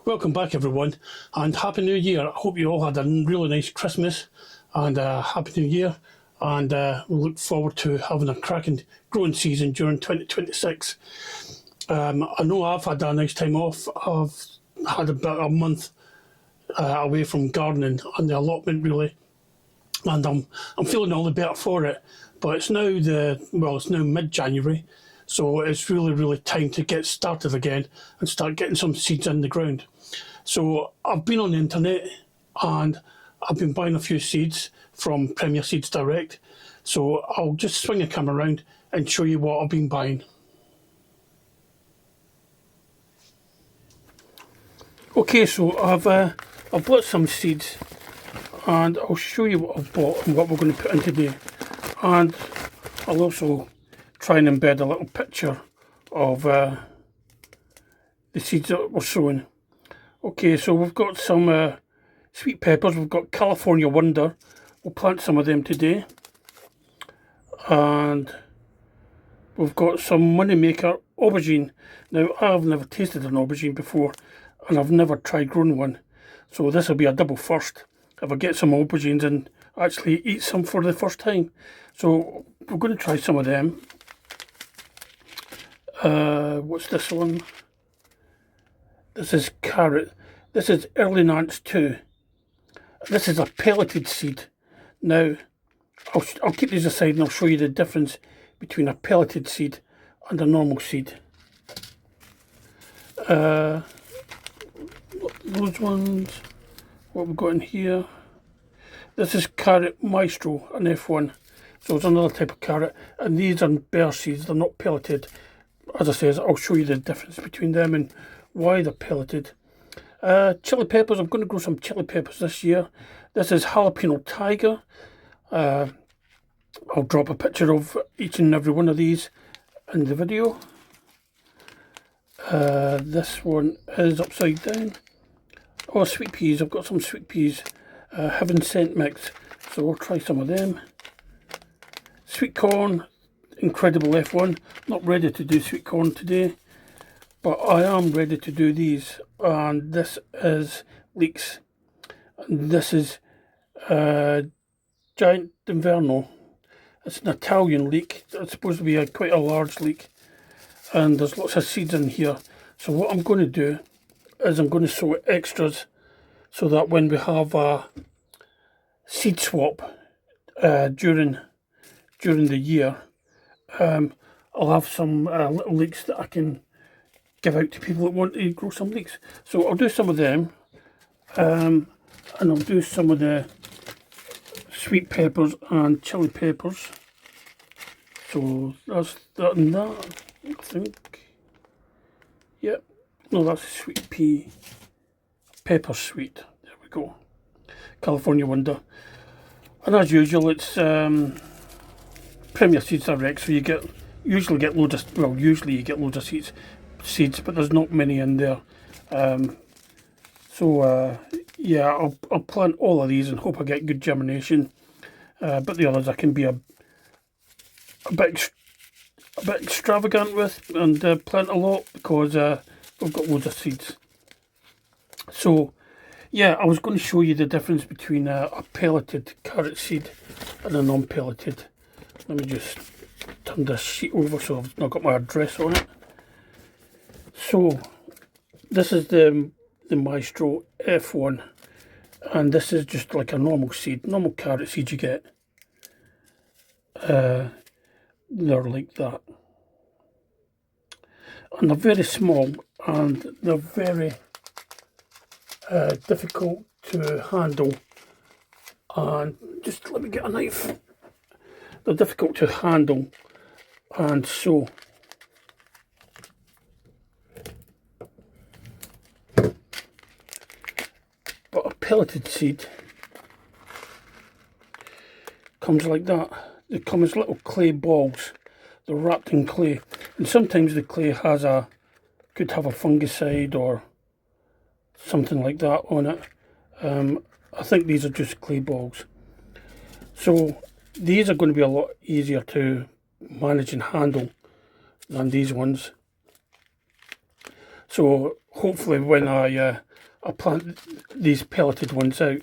Welcome back everyone, and Happy New Year. I hope you all had a really nice Christmas and Happy New Year, and we look forward to having a cracking growing season during 2026. I know I've had a nice time off. I've had about a month away from gardening and the allotment really, and I'm feeling all the better for it. But it's now mid-January, so it's really time to get started again and start getting some seeds in the ground. So I've been on the internet and I've been buying a few seeds from Premier Seeds Direct. So I'll just swing the camera around and show you what I've been buying. Okay, so I've bought some seeds and I'll show you what I've bought and what we're going to put in today. And I'll also try and embed a little picture of the seeds that we're sowing. Okay, so we've got some sweet peppers. We've got California Wonder. We'll plant some of them today. And we've got some Moneymaker aubergine. Now, I've never tasted an aubergine before, and I've never tried growing one. So this will be a double first if I get some aubergines and actually eat some for the first time. So we're going to try some of them. What's this one? This is carrot. This is Early Nance 2. This is a pelleted seed. Now, I'll keep these aside and I'll show you the difference between a pelleted seed and a normal seed. Those ones, what we've got in here. This is carrot maestro, an F1. So it's another type of carrot. And these are bare seeds, they're not pelleted. As I said, I'll show you the difference between them and why they're pelleted. Chili peppers, I'm going to grow some chili peppers this year. This is jalapeno tiger. I'll drop a picture of each and every one of these in the video. This one is upside down. Oh, sweet peas, I've got some sweet peas. Heaven Sent mix, so we'll try some of them. Sweet corn, incredible F1. Not ready to do sweet corn today, but I am ready to do these. And this is leeks. And this is Giant Inverno. It's an Italian leek. It's supposed to be quite a large leek. And there's lots of seeds in here. So what I'm going to do is I'm going to sow extras so that when we have a seed swap during the year, I'll have some little leeks that I can give out to people that want to grow some leeks. So I'll do some of them, and I'll do some of the sweet peppers and chili peppers. So that's that and that, I think. Yep, no, that's a sweet pea. Pepper sweet, there we go. California Wonder. And as usual, it's Premier Seeds Direct, so you usually get loads of seeds, but there's not many in there. Yeah, I'll plant all of these and hope I get good germination. But the others I can be a bit extravagant with and plant a lot because we've got loads of seeds. So yeah, I was going to show you the difference between a pelleted carrot seed and a non-pelleted. Let me just turn this sheet over so I've not got my address on it. So this is the Maestro F1, and this is just like a normal seed, normal carrot seed you get. They're like that, and they're very small and they're very difficult to handle. And just let me get a knife. They're difficult to handle and sow. But a pelleted seed comes like that. They come as little clay balls. They're wrapped in clay, and sometimes the clay could have a fungicide or something like that on it. I think these are just clay balls. So these are going to be a lot easier to manage and handle than these ones. So hopefully when I I plant these pelleted ones out,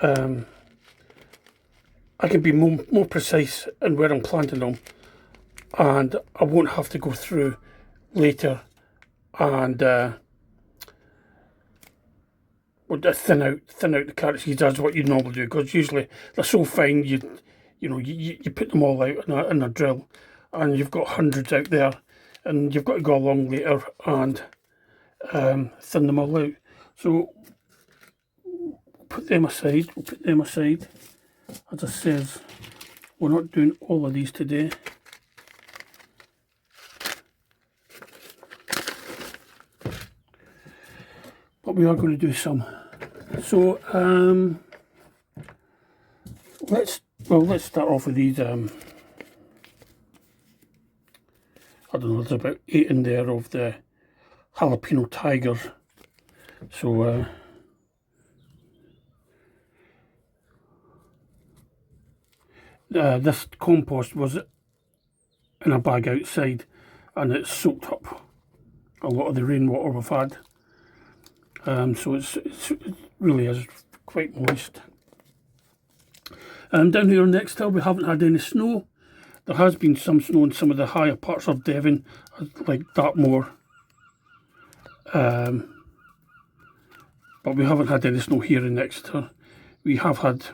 I can be more precise in where I'm planting them, and I won't have to go through later and thin out the carrot seeds as what you normally do, because usually they're so fine you put them all out in a drill, and you've got hundreds out there, and you've got to go along later and thin them all out. So we'll put them aside. As I says, we're not doing all of these today. But we are going to do some. So let's start off with these. I don't know, there's about 8 in there of the jalapeno tigers. So this compost was in a bag outside, and it's soaked up a lot of the rainwater we've had. So it really is quite moist. Down here next hill we haven't had any snow. There has been some snow in some of the higher parts of Devon, like Dartmoor, but we haven't had any snow here in Exeter. We have had a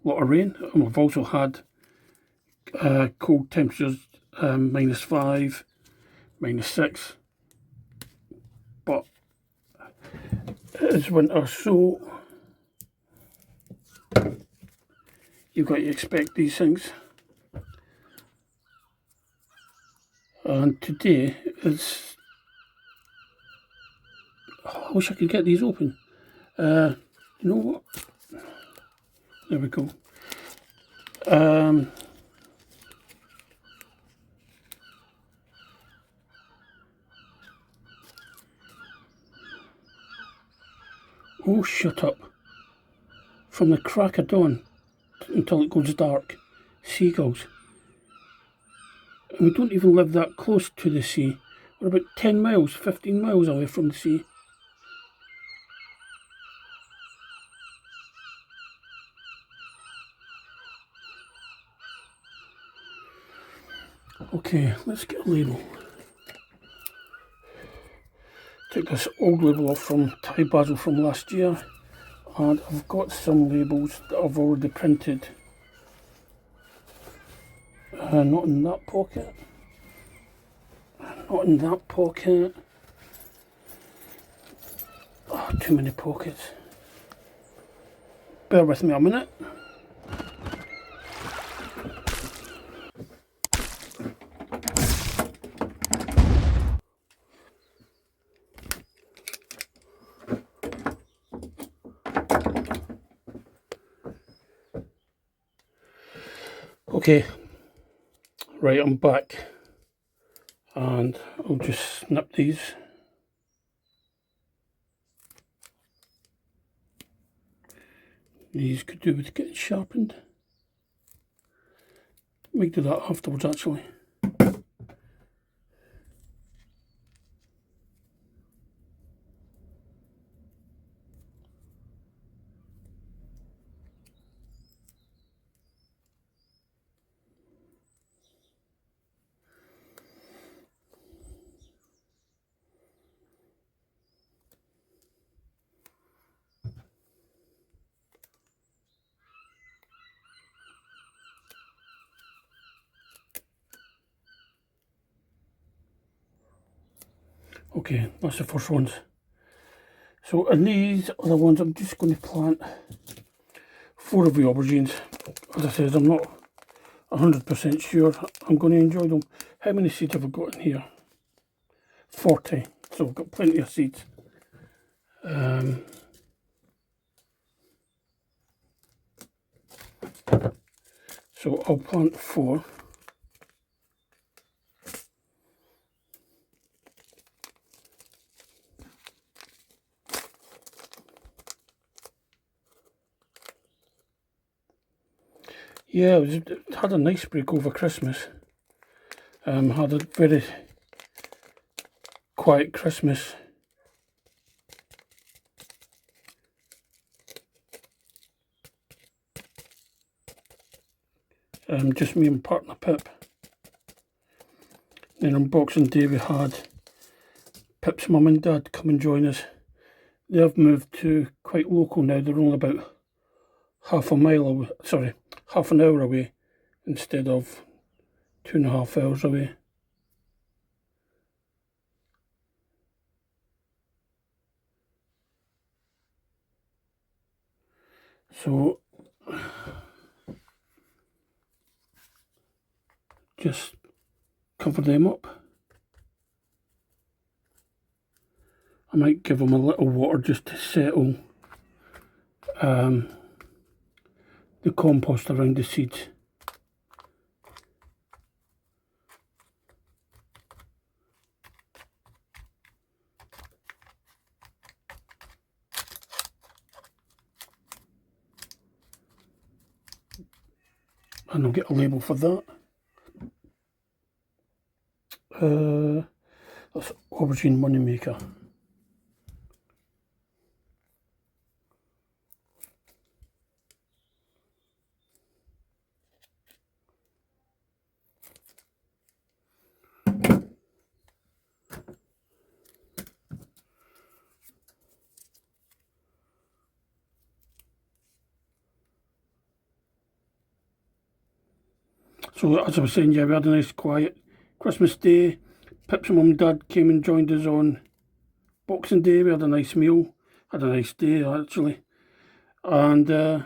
lot of rain, and we've also had cold temperatures, -5, -6, but it's winter, so you've got to expect these things. And today it's, I wish I could get these open. You know what? There we go. Oh, shut up. From the crack of dawn until it goes dark, seagulls. And we don't even live that close to the sea. We're about 10 miles, 15 miles away from the sea. Okay, let's get a label. Took this old label off from Thai basil from last year, and I've got some labels that I've already printed. Not in that pocket. Not in that pocket. Oh, too many pockets. Bear with me a minute. Okay, right, I'm back, and I'll just snip these. These could do with getting sharpened. We do that afterwards, actually. Okay, that's the first ones. So, and these are the ones I'm just going to plant. 4 of the aubergines. As I said, I'm not 100% sure I'm going to enjoy them. How many seeds have I got in here? 40. So I've got plenty of seeds. So I'll plant 4. Yeah, it had a nice break over Christmas. Had a very quiet Christmas. just me and partner Pip. Then on Boxing Day we had Pip's mum and dad come and join us. They have moved to quite local now. They're only about half an hour away instead of 2.5 hours away. So just cover them up. I might give them a little water just to settle the compost around the seeds. And I'll get a label for that. That's aubergine moneymaker. So as I was saying, yeah, we had a nice quiet Christmas Day. Pip's mum and dad came and joined us on Boxing Day. We had a nice meal, had a nice day actually. And on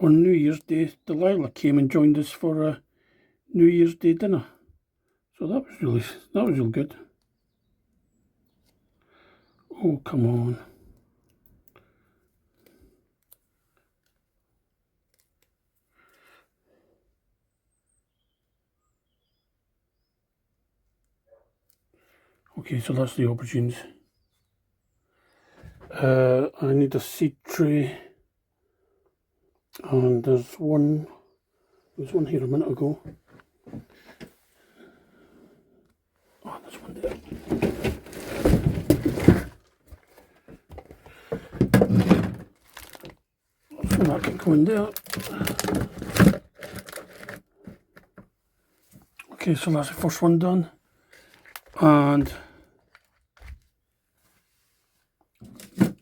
New Year's Day, Delilah came and joined us for a New Year's Day dinner. So that was real good. Oh, come on. Okay, so that's the aubergines. I need a seed tray. And there was one here a minute ago. Oh, there's one there. So that can go in there. Okay, so that's the first one done. And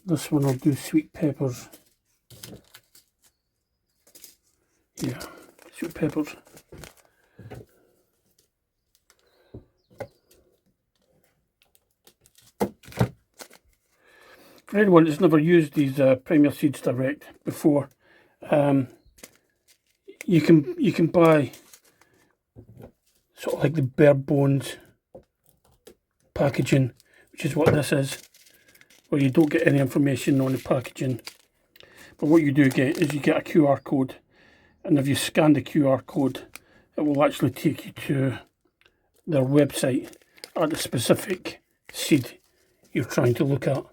this one I'll do sweet peppers. Yeah, sweet peppers. For anyone that's never used these Premier Seeds Direct before, you can buy sort of like the bare bones packaging, which is what this is, where you don't get any information on the packaging. But what you do get is you get a QR code, and if you scan the QR code, it will actually take you to their website at the specific seed you're trying to look at.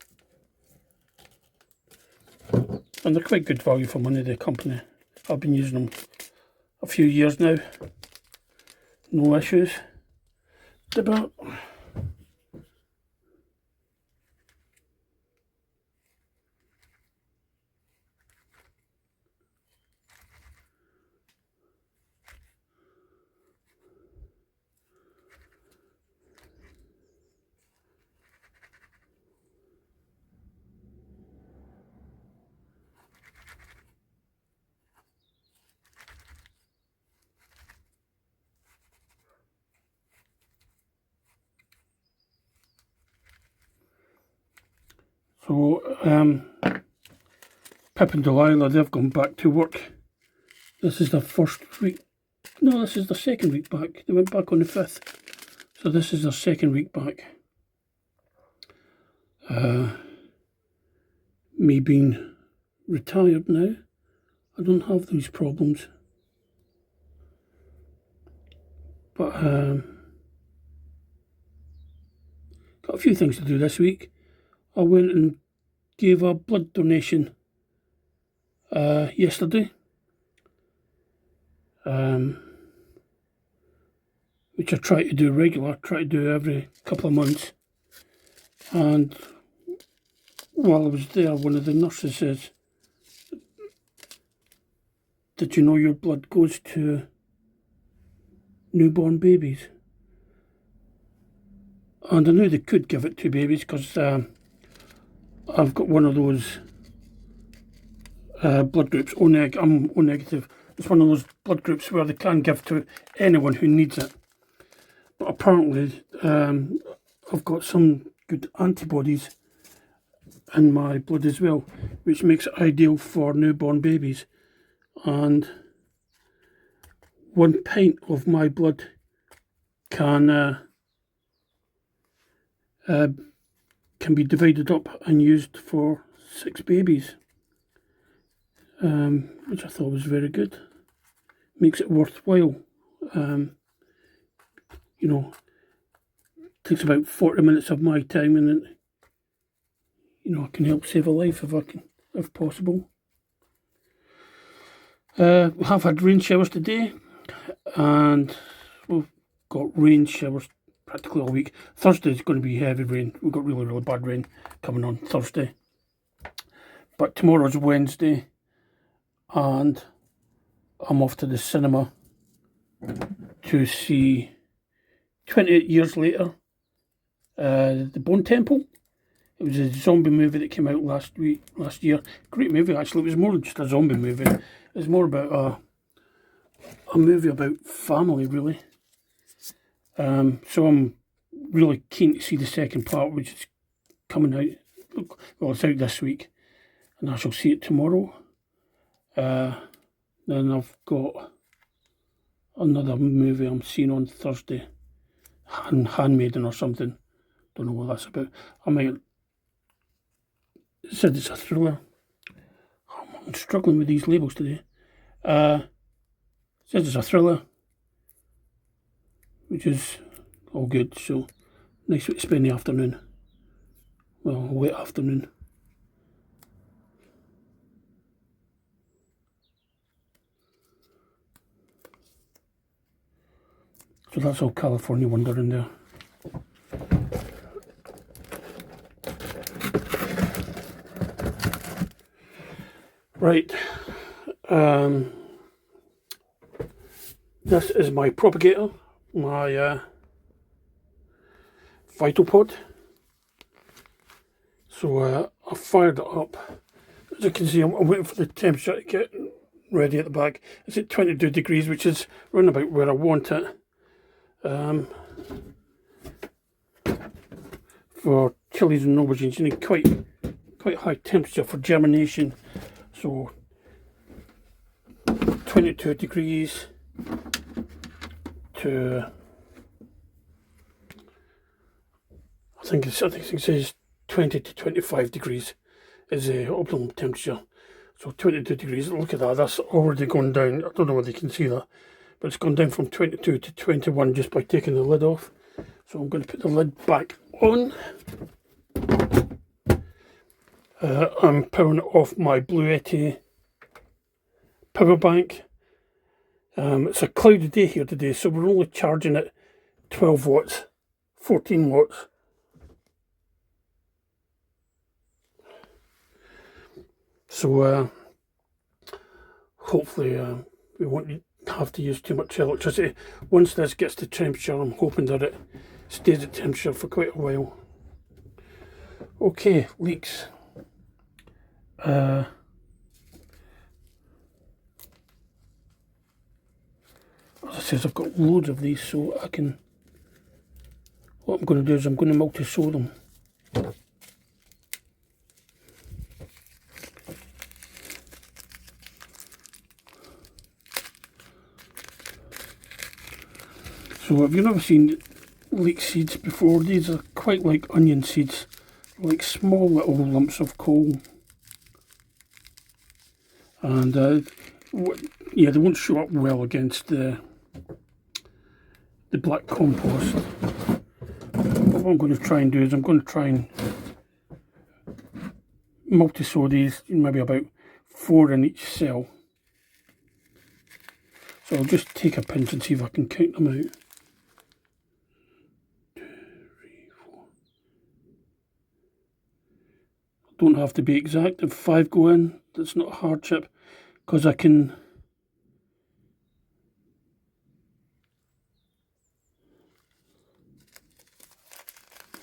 And they're quite good value for money, the company. I've been using them a few years now. No issues. About So, Pip and Delilah, they've gone back to work. This is the first week. No, this is the second week back. They went back on the 5th. So this is their second week back. Me being retired now, I don't have these problems. But got a few things to do this week. I went and gave a blood donation yesterday, which I try to do regular, try to do every couple of months. And while I was there, one of the nurses says, did you know your blood goes to newborn babies? And I knew they could give it to babies because I've got one of those blood groups, O negative. I'm O negative. It's one of those blood groups where they can give to anyone who needs it. But apparently, I've got some good antibodies in my blood as well, which makes it ideal for newborn babies. And 1 pint of my blood can be divided up and used for 6 babies, which I thought was very good. Makes it worthwhile. You know, takes about 40 minutes of my time, and it, you know, I can help save a life if possible. We have had rain showers today, and we've got rain showers practically all week. Thursday is going to be heavy rain. We've got really, really bad rain coming on Thursday. But tomorrow's Wednesday, and I'm off to the cinema to see 28 Years Later, The Bone Temple. It was a zombie movie that came out last year. Great movie, actually. It was more than just a zombie movie. It was more about a movie about family, really. So I'm really keen to see the second part, which is coming out. Well, it's out this week, and I shall see it tomorrow. Then I've got another movie I'm seeing on Thursday, Handmaiden or something. Don't know what that's about. It said it's a thriller. I'm struggling with these labels today. It says it's a thriller, which is all good. So nice way to spend the afternoon. Well, late afternoon. So that's all California Wonder in there. Right. This is my propagator, my VitalPod. So I fired it up. As you can see, I'm waiting for the temperature to get ready at the back. It's at 22 degrees, which is round about where I want it. For chillies and aubergines, you need quite high temperature for germination. So 22 degrees to I think it says 20 to 25 degrees is the optimum temperature. So 22 degrees, look at that, that's already gone down. I don't know whether you can see that, but it's gone down from 22 to 21 just by taking the lid off. So I'm going to put the lid back on. I'm powering it off my Pelleted power bank. It's a cloudy day here today, so we're only charging it 12 watts, 14 watts. So hopefully we won't have to use too much electricity. Once this gets to temperature, I'm hoping that it stays at temperature for quite a while. Okay, leeks. As I said, I've got loads of these, so I can. What I'm going to do is I'm going to multi-sow them. So if you've never seen leek seeds before, these are quite like onion seeds, like small little lumps of coal. And yeah, they won't show up well against the black compost. But what I'm going to try and do is I'm going to try and multi-sow these, maybe about 4 in each cell. So I'll just take a pinch and see if I can count them out. 2, 3, 4. Don't have to be exact. If 5 go in, that's not a hardship, because I can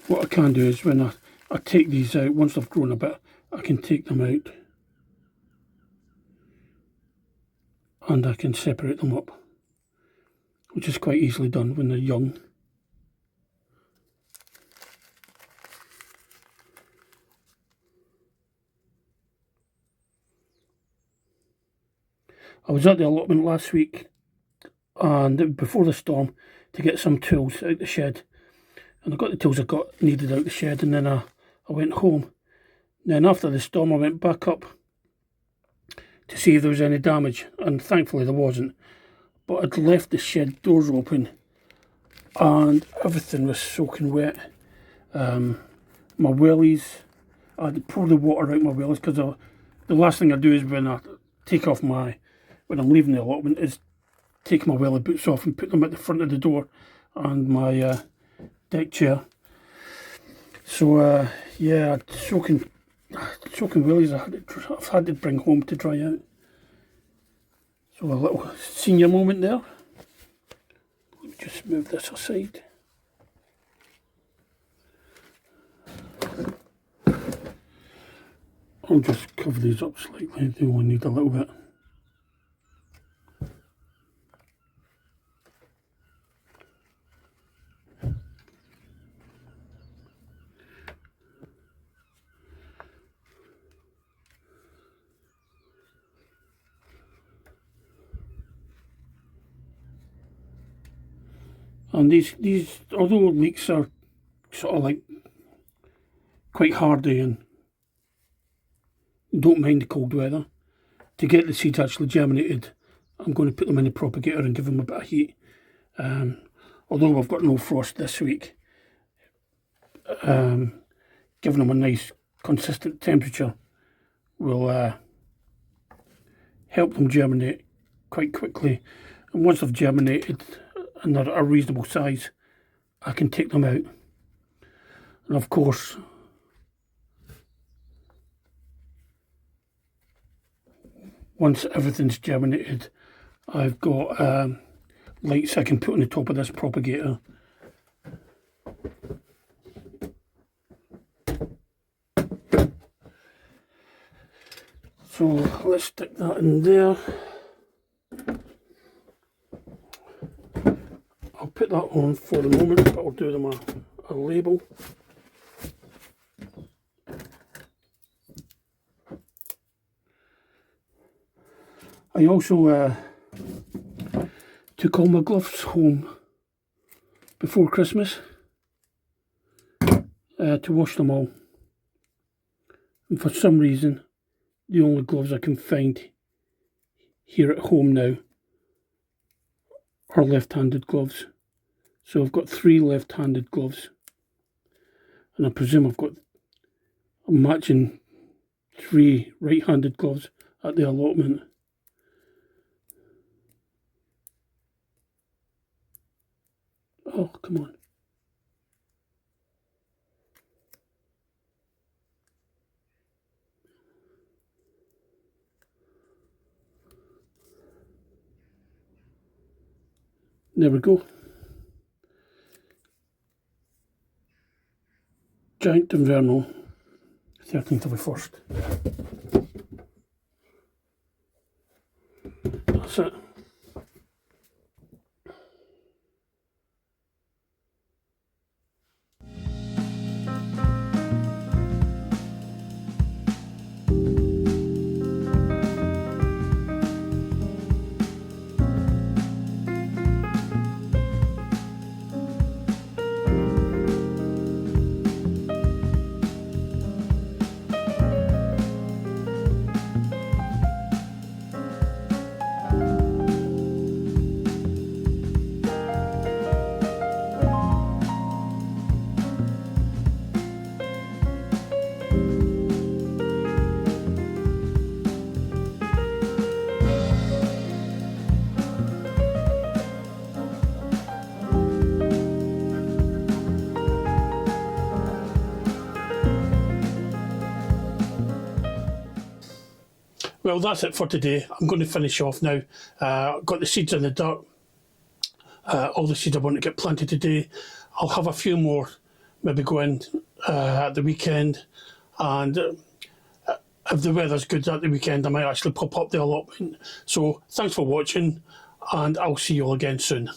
what I can do is when I take these out, once they've grown a bit, I can take them out and I can separate them up, which is quite easily done when they're young. I was at the allotment last week and before the storm to get some tools out the shed, and I got the tools I needed out the shed, and then I went home. Then after the storm I went back up to see if there was any damage, and thankfully there wasn't, but I'd left the shed doors open and everything was soaking wet. My wellies, I had to pour the water out my wellies, because the last thing I do is when I take off when I'm leaving the allotment is take my welly boots off and put them at the front of the door and my deck chair. So yeah, soaking wellies I've had to bring home to dry out. So a little senior moment there. Let me just move this aside. I'll just cover these up slightly, they only need a little bit. And these, although leeks are sort of like quite hardy and don't mind the cold weather, to get the seeds actually germinated, I'm going to put them in the propagator and give them a bit of heat. Although we've got no frost this week, giving them a nice consistent temperature will help them germinate quite quickly. And once they've germinated and they're a reasonable size, I can take them out. And of course, once everything's germinated, I've got lights I can put on the top of this propagator. So let's stick that in there. I'll put that on for the moment, but I'll do them a label. I also took all my gloves home before Christmas to wash them all. And for some reason, the only gloves I can find here at home now are left-handed gloves. So I've got 3 left-handed gloves, and I presume I've got a matching 3 right-handed gloves at the allotment. Oh, come on. There we go. Giant Invernal, 13th of the 1st. That's it. Well, that's it for today. I'm going to finish off now. Got the seeds in the dirt. All the seeds I want to get planted today. I'll have a few more maybe go in at the weekend, and if the weather's good at the weekend, I might actually pop up the allotment. So thanks for watching, and I'll see you all again soon.